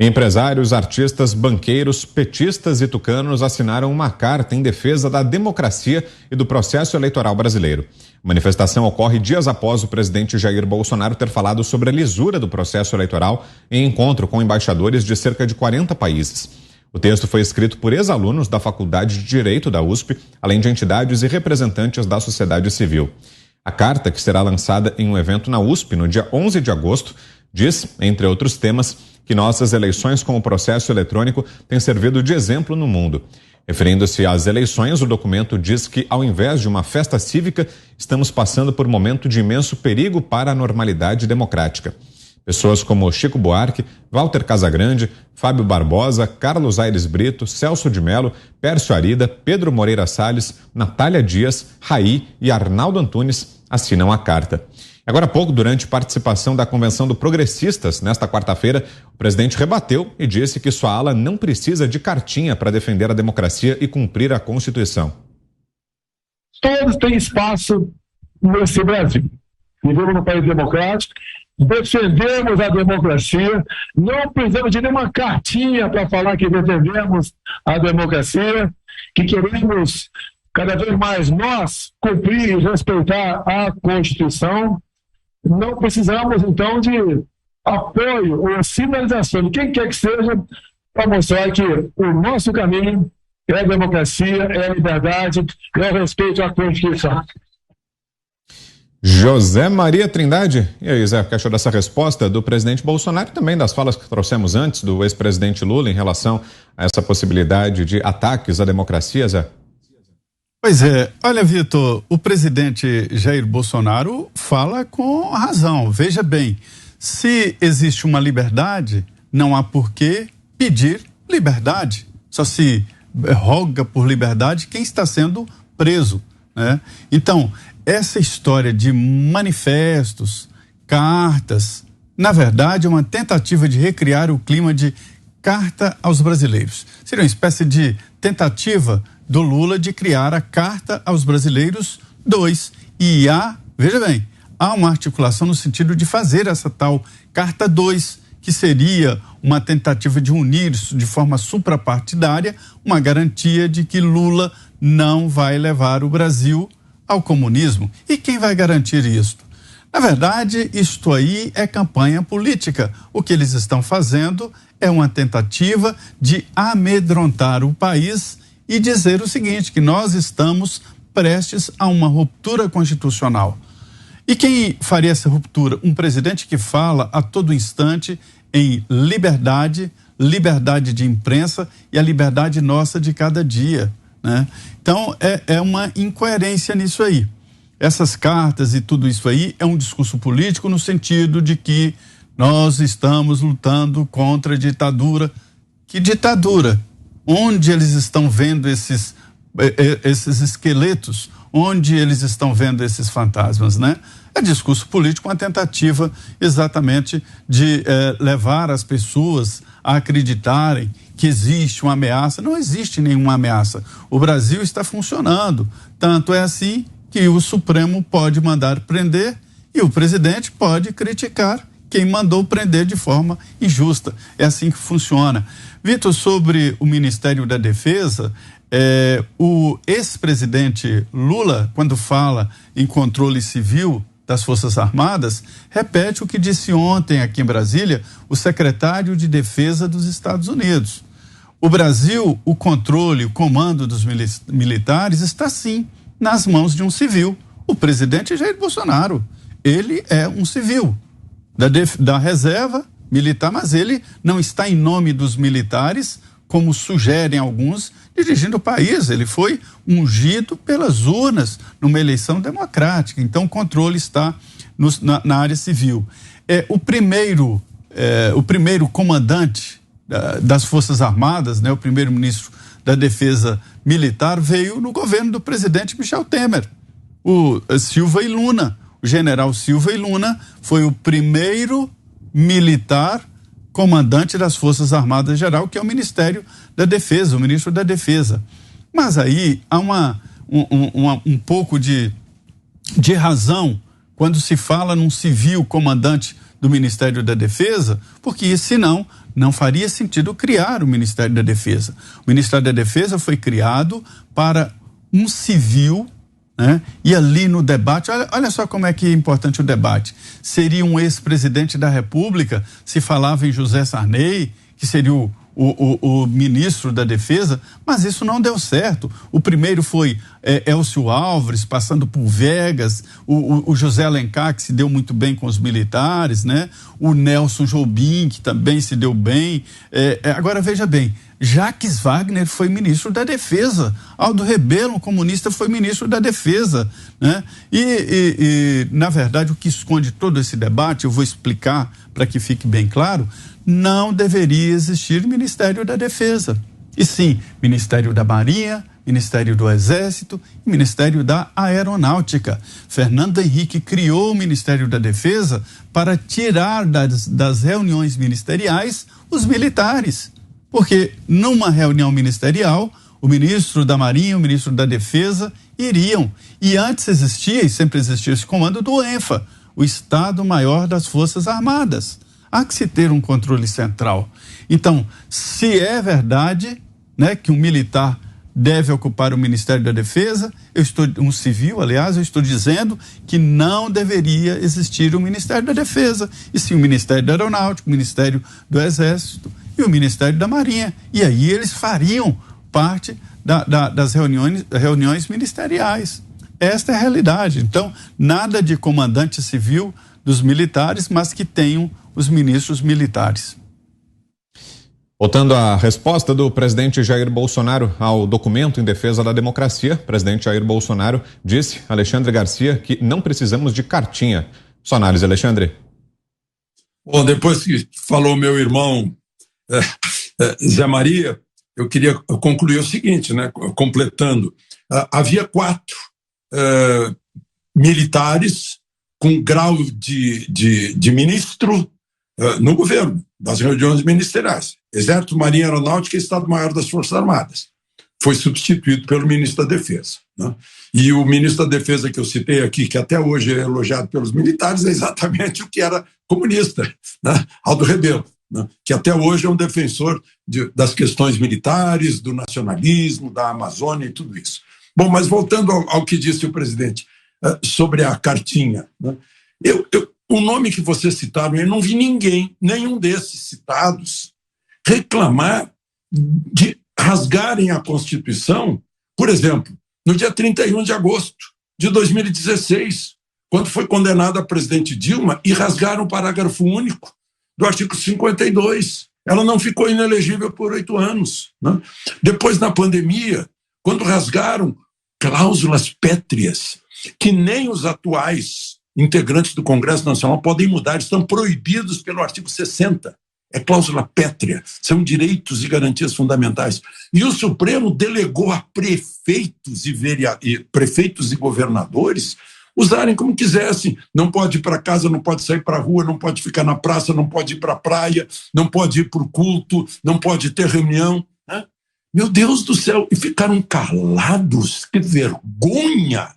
Empresários, artistas, banqueiros, petistas e tucanos assinaram uma carta em defesa da democracia e do processo eleitoral brasileiro. A manifestação ocorre dias após o presidente Jair Bolsonaro ter falado sobre a lisura do processo eleitoral em encontro com embaixadores de cerca de 40 países. O texto foi escrito por ex-alunos da Faculdade de Direito da USP, além de entidades e representantes da sociedade civil. A carta, que será lançada em um evento na USP no dia 11 de agosto, diz, entre outros temas, que nossas eleições com o processo eletrônico têm servido de exemplo no mundo. Referindo-se às eleições, o documento diz que, ao invés de uma festa cívica, estamos passando por um momento de imenso perigo para a normalidade democrática. Pessoas como Chico Buarque, Walter Casagrande, Fábio Barbosa, Carlos Aires Brito, Celso de Mello, Pércio Arida, Pedro Moreira Salles, Natália Dias, Raí e Arnaldo Antunes assinam a carta. Agora há pouco, durante participação da Convenção do Progressistas, nesta quarta-feira, o presidente rebateu e disse que sua ala não precisa de cartinha para defender a democracia e cumprir a Constituição. Todos têm espaço nesse Brasil. Vivemos num país democrático, defendemos a democracia, não precisamos de nenhuma cartinha para falar que defendemos a democracia, que queremos cada vez mais nós cumprir e respeitar a Constituição. Não precisamos, então, de apoio ou sinalização de quem quer que seja para mostrar que o nosso caminho é a democracia, é a liberdade, é o respeito à Constituição. José Maria Trindade, e aí, Zé, o que achou dessa resposta do presidente Bolsonaro e também das falas que trouxemos antes do ex-presidente Lula em relação a essa possibilidade de ataques à democracia, Zé? Pois é, olha, Vitor, o presidente Jair Bolsonaro fala com razão. Veja bem, se existe uma liberdade, não há por que pedir liberdade. Só se roga por liberdade quem está sendo preso, né? Então, essa história de manifestos, cartas, na verdade é uma tentativa de recriar o clima de carta aos brasileiros. Seria uma espécie de tentativa do Lula de criar a Carta aos Brasileiros 2. E veja bem, há uma articulação no sentido de fazer essa tal Carta 2, que seria uma tentativa de unir isso de forma suprapartidária, uma garantia de que Lula não vai levar o Brasil ao comunismo. E quem vai garantir isso? Na verdade, isto aí é campanha política. O que eles estão fazendo é uma tentativa de amedrontar o país e dizer o seguinte, que nós estamos prestes a uma ruptura constitucional. E quem faria essa ruptura? Um presidente que fala a todo instante em liberdade, liberdade de imprensa e a liberdade nossa de cada dia, né? Então, é uma incoerência nisso aí. Essas cartas e tudo isso aí é um discurso político no sentido de que nós estamos lutando contra a ditadura. Que ditadura? Onde eles estão vendo esses esqueletos? Onde eles estão vendo esses fantasmas, né? É discurso político, uma tentativa exatamente de levar as pessoas a acreditarem que existe uma ameaça. Não existe nenhuma ameaça. O Brasil está funcionando. Tanto é assim que o Supremo pode mandar prender e o presidente pode criticar quem mandou prender de forma injusta. É assim que funciona. Vitor, sobre o Ministério da Defesa, o ex-presidente Lula, quando fala em controle civil das Forças Armadas, repete o que disse ontem aqui em Brasília o secretário de Defesa dos Estados Unidos. O Brasil, o controle, o comando dos militares está sim nas mãos de um civil. O presidente Jair Bolsonaro, ele é um civil da reserva militar, mas ele não está em nome dos militares, como sugerem alguns, dirigindo o país. Ele foi ungido pelas urnas numa eleição democrática. Então, o controle está na área civil. O primeiro comandante das Forças Armadas, né, o primeiro-ministro da Defesa Militar, veio no governo do presidente Michel Temer, o Silva e Luna. O general Silva e Luna foi o primeiro militar comandante das Forças Armadas Geral, que é o Ministério da Defesa, o ministro da Defesa. Mas aí há um pouco de razão quando se fala num civil comandante do Ministério da Defesa, porque senão não faria sentido criar o Ministério da Defesa. O Ministério da Defesa foi criado para um civil, né? E ali no debate, olha só como é que é importante o debate. Seria um ex-presidente da República, se falava em José Sarney, que seria o ministro da Defesa, mas isso não deu certo. O primeiro foi Elcio Álvares, passando por Vegas, o José Alencar, que se deu muito bem com os militares, né? O Nelson Jobim, que também se deu bem. Agora, veja bem, Jacques Wagner foi ministro da Defesa, Aldo Rebelo, um comunista, foi ministro da Defesa, né? E na verdade, o que esconde todo esse debate, eu vou explicar para que fique bem claro, não deveria existir Ministério da Defesa, e sim Ministério da Marinha, Ministério do Exército e Ministério da Aeronáutica. Fernando Henrique criou o Ministério da Defesa para tirar das reuniões ministeriais os militares, porque numa reunião ministerial o ministro da Marinha, o ministro da Defesa iriam, e antes existia e sempre existiu esse comando do ENFA, o Estado-Maior das Forças Armadas. Há que se ter um controle central. Então, se é verdade, né, que um militar deve ocupar o Ministério da Defesa, um civil, aliás, eu estou dizendo que não deveria existir o Ministério da Defesa, e sim o Ministério da Aeronáutica, o Ministério do Exército e o Ministério da Marinha. E aí eles fariam parte das reuniões ministeriais. Esta é a realidade. Então, nada de comandante civil dos militares, mas que tenham os ministros militares. Voltando à resposta do presidente Jair Bolsonaro ao documento em defesa da democracia, o presidente Jair Bolsonaro disse, Alexandre Garcia, que não precisamos de cartinha. Sua análise, Alexandre. Bom, depois que falou meu irmão Zé Maria, eu queria concluir o seguinte, né? Completando, havia 4 militares com grau de ministro no governo, das reuniões ministeriais. Exército, Marinha, Aeronáutica e Estado-Maior das Forças Armadas. Foi substituído pelo ministro da Defesa, né? E o ministro da Defesa que eu citei aqui, que até hoje é elogiado pelos militares, é exatamente o que era comunista, né? Aldo Rebelo, né? Que até hoje é um defensor das questões militares, do nacionalismo, da Amazônia e tudo isso. Bom, mas voltando ao que disse o presidente sobre a cartinha, né? O nome que vocês citaram, eu não vi nenhum desses citados, reclamar de rasgarem a Constituição, por exemplo, no dia 31 de agosto de 2016, quando foi condenada a presidente Dilma, e rasgaram o parágrafo único do artigo 52. Ela não ficou inelegível por 8 anos, né? Depois, na pandemia, quando rasgaram cláusulas pétreas, que nem os atuais integrantes do Congresso Nacional podem mudar, estão proibidos pelo artigo 60. É cláusula pétrea, são direitos e garantias fundamentais. E o Supremo delegou a prefeitos e governadores usarem como quisessem. Não pode ir para casa, não pode sair para a rua, não pode ficar na praça, não pode ir para a praia, não pode ir para o culto, não pode ter reunião, né? Meu Deus do céu, e ficaram calados, que vergonha,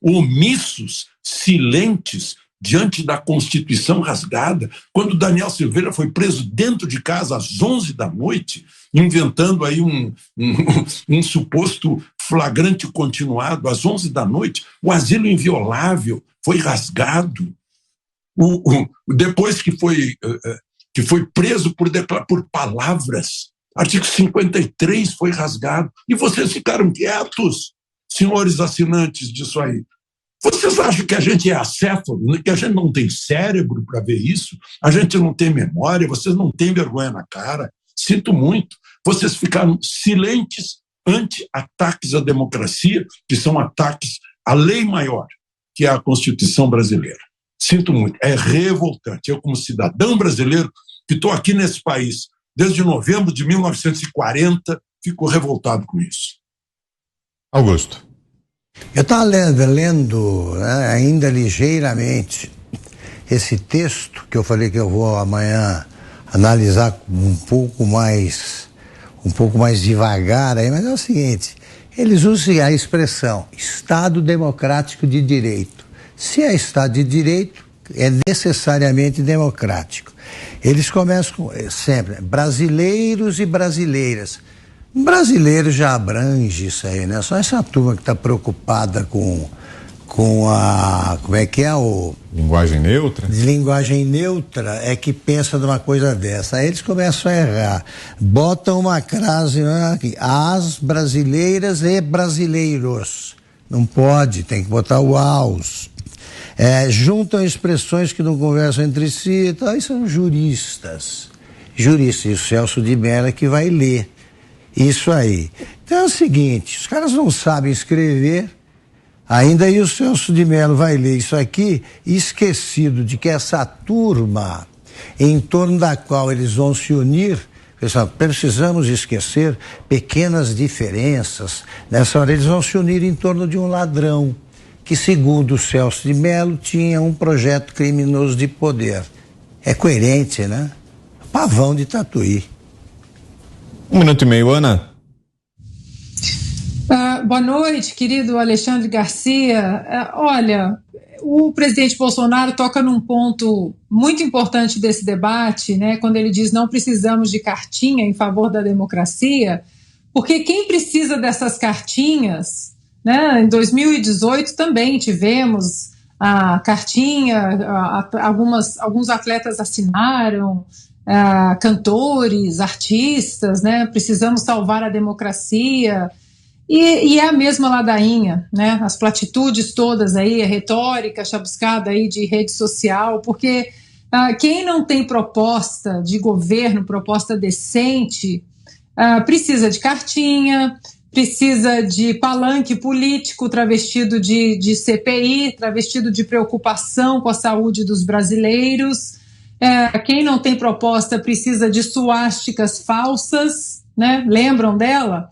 omissos, silentes, diante da Constituição rasgada, quando Daniel Silveira foi preso dentro de casa às 11 da noite, inventando aí um suposto flagrante continuado, às 11 da noite, o asilo inviolável foi rasgado. Depois que foi preso por palavras, artigo 53 foi rasgado, e vocês ficaram quietos, senhores assinantes disso aí. Vocês acham que a gente é acéfalo, que a gente não tem cérebro para ver isso? A gente não tem memória, vocês não têm vergonha na cara? Sinto muito. Vocês ficaram silentes ante ataques à democracia, que são ataques à lei maior, que é a Constituição brasileira. Sinto muito. É revoltante. Eu, como cidadão brasileiro, que estou aqui nesse país desde novembro de 1940, fico revoltado com isso. Augusto. Eu estava lendo, né, ainda ligeiramente esse texto que eu falei que eu vou amanhã analisar um pouco mais devagar aí, mas é o seguinte: eles usam a expressão Estado Democrático de Direito. Se é Estado de Direito, é necessariamente democrático. Eles começam sempre, brasileiros e brasileiras. Brasileiro já abrange isso aí, né? Só essa turma que está preocupada com a... Como é que é o... Linguagem neutra? Linguagem neutra é que pensa numa coisa dessa. Aí eles começam a errar. Botam uma crase aqui. As brasileiras e brasileiros. Não pode, tem que botar o aos. Juntam expressões que não conversam entre si. Então, aí são juristas. Juristas. E o Celso de Mello que vai ler isso aí. Então é o seguinte, os caras não sabem escrever, ainda aí o Celso de Mello vai ler isso aqui, esquecido de que essa turma em torno da qual eles vão se unir, pessoal, precisamos esquecer pequenas diferenças. Nessa hora eles vão se unir em torno de um ladrão, que segundo o Celso de Mello tinha um projeto criminoso de poder. É coerente, né? Pavão de Tatuí. 1 minuto e meio, Ana. Boa noite, querido Alexandre Garcia. Olha, o presidente Bolsonaro toca num ponto muito importante desse debate, né, quando ele diz não precisamos de cartinha em favor da democracia, porque quem precisa dessas cartinhas, né, em 2018 também tivemos a cartinha, alguns atletas assinaram, cantores, artistas, né? Precisamos salvar a democracia, e é a mesma ladainha, né? As platitudes todas aí, a retórica chamuscada aí de rede social, porque quem não tem proposta de governo, proposta decente, precisa de cartinha, precisa de palanque político travestido de CPI, travestido de preocupação com a saúde dos brasileiros. Quem não tem proposta precisa de suásticas falsas, né? Lembram dela?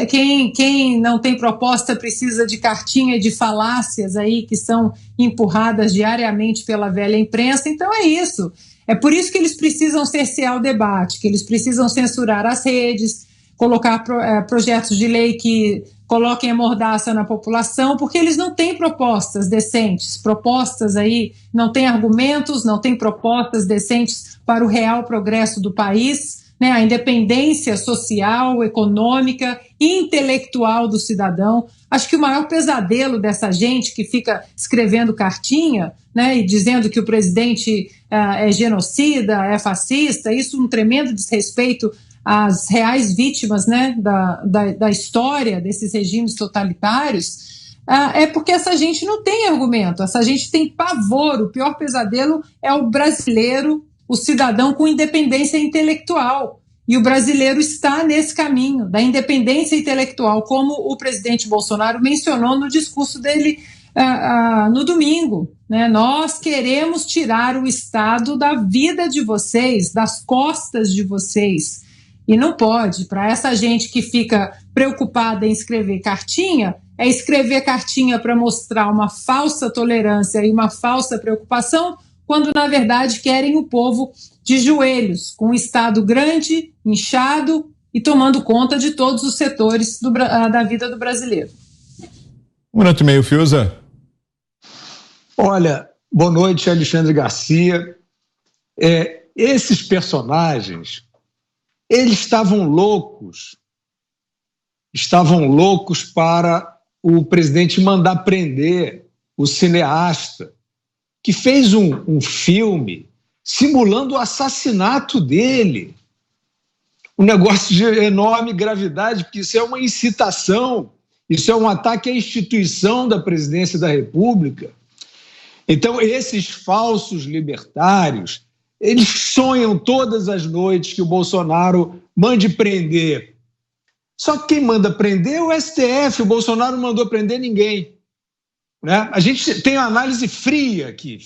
Quem não tem proposta precisa de cartinha de falácias aí que são empurradas diariamente pela velha imprensa. Então é isso. É por isso que eles precisam cercear o debate, que eles precisam censurar as redes, colocar projetos de lei que coloquem a mordaça na população, porque eles não têm propostas decentes, propostas aí, não têm argumentos, não têm propostas decentes para o real progresso do país, né, a independência social, econômica e intelectual do cidadão. Acho que o maior pesadelo dessa gente que fica escrevendo cartinha, né, e dizendo que o presidente é genocida, é fascista, isso é um tremendo desrespeito às reais vítimas, né, da história desses regimes totalitários, é porque essa gente não tem argumento, essa gente tem pavor. O pior pesadelo é o brasileiro, o cidadão com independência intelectual. E o brasileiro está nesse caminho da independência intelectual, como o presidente Bolsonaro mencionou no discurso dele no domingo, né? Nós queremos tirar o Estado da vida de vocês, das costas de vocês. E não pode. Para essa gente que fica preocupada em escrever cartinha, é escrever cartinha para mostrar uma falsa tolerância e uma falsa preocupação, quando na verdade querem o povo de joelhos, com um Estado grande, inchado e tomando conta de todos os setores da vida do brasileiro. 1 minuto e meio, Fiuza. Olha, boa noite, Alexandre Garcia. Esses personagens, eles estavam loucos para o presidente mandar prender o cineasta que fez um filme simulando o assassinato dele. Um negócio de enorme gravidade, porque isso é uma incitação, isso é um ataque à instituição da presidência da República. Então, esses falsos libertários, eles sonham todas as noites que o Bolsonaro mande prender. Só que quem manda prender é o STF, o Bolsonaro não mandou prender ninguém. Né? A gente tem uma análise fria aqui,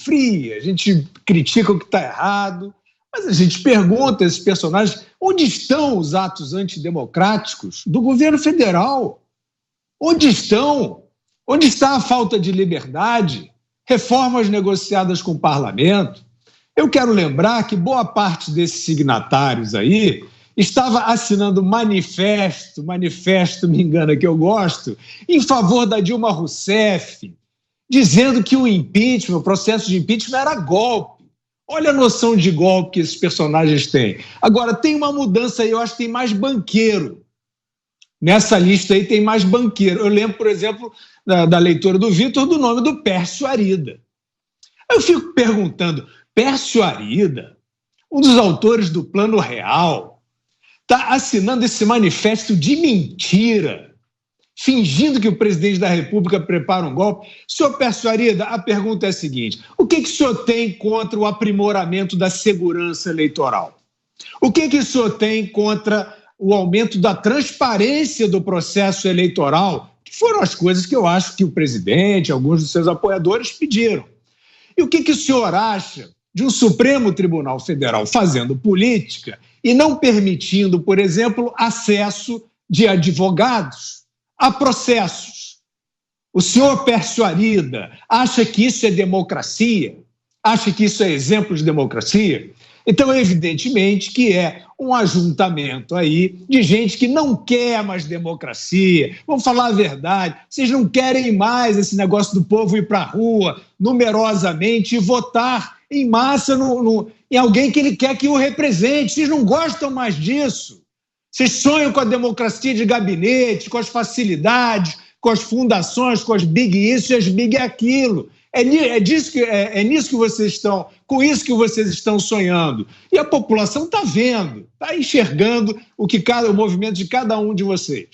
a gente critica o que está errado, mas a gente pergunta a esses personagens onde estão os atos antidemocráticos do governo federal? Onde estão? Onde está a falta de liberdade? Reformas negociadas com o parlamento? Eu quero lembrar que boa parte desses signatários aí estava assinando manifesto, me engana que eu gosto, em favor da Dilma Rousseff, dizendo que o impeachment, o processo de impeachment era golpe. Olha a noção de golpe que esses personagens têm. Agora, tem uma mudança aí, eu acho que tem mais banqueiro. Nessa lista aí tem mais banqueiro. Eu lembro, por exemplo, da leitura do Vitor, do nome do Pércio Arida. Eu fico perguntando, Pércio Arida, um dos autores do Plano Real, está assinando esse manifesto de mentira, fingindo que o presidente da República prepara um golpe. Senhor Pércio Arida, a pergunta é a seguinte: o que o senhor tem contra o aprimoramento da segurança eleitoral? O que o senhor tem contra o aumento da transparência do processo eleitoral, que foram as coisas que eu acho que o presidente, alguns dos seus apoiadores pediram? E o que o senhor acha de um Supremo Tribunal Federal fazendo política e não permitindo, por exemplo, acesso de advogados a processos? O senhor Pércio Arida acha que isso é democracia? Acha que isso é exemplo de democracia? Então, evidentemente que é um ajuntamento aí de gente que não quer mais democracia. Vamos falar a verdade, vocês não querem mais esse negócio do povo ir para a rua numerosamente e votar em massa em alguém que ele quer que o represente. Vocês não gostam mais disso. Vocês sonham com a democracia de gabinete, com as facilidades, com as fundações, com as big isso e as big aquilo. É nisso que vocês estão, com isso que vocês estão sonhando. E a população está vendo, está enxergando o movimento de cada um de vocês.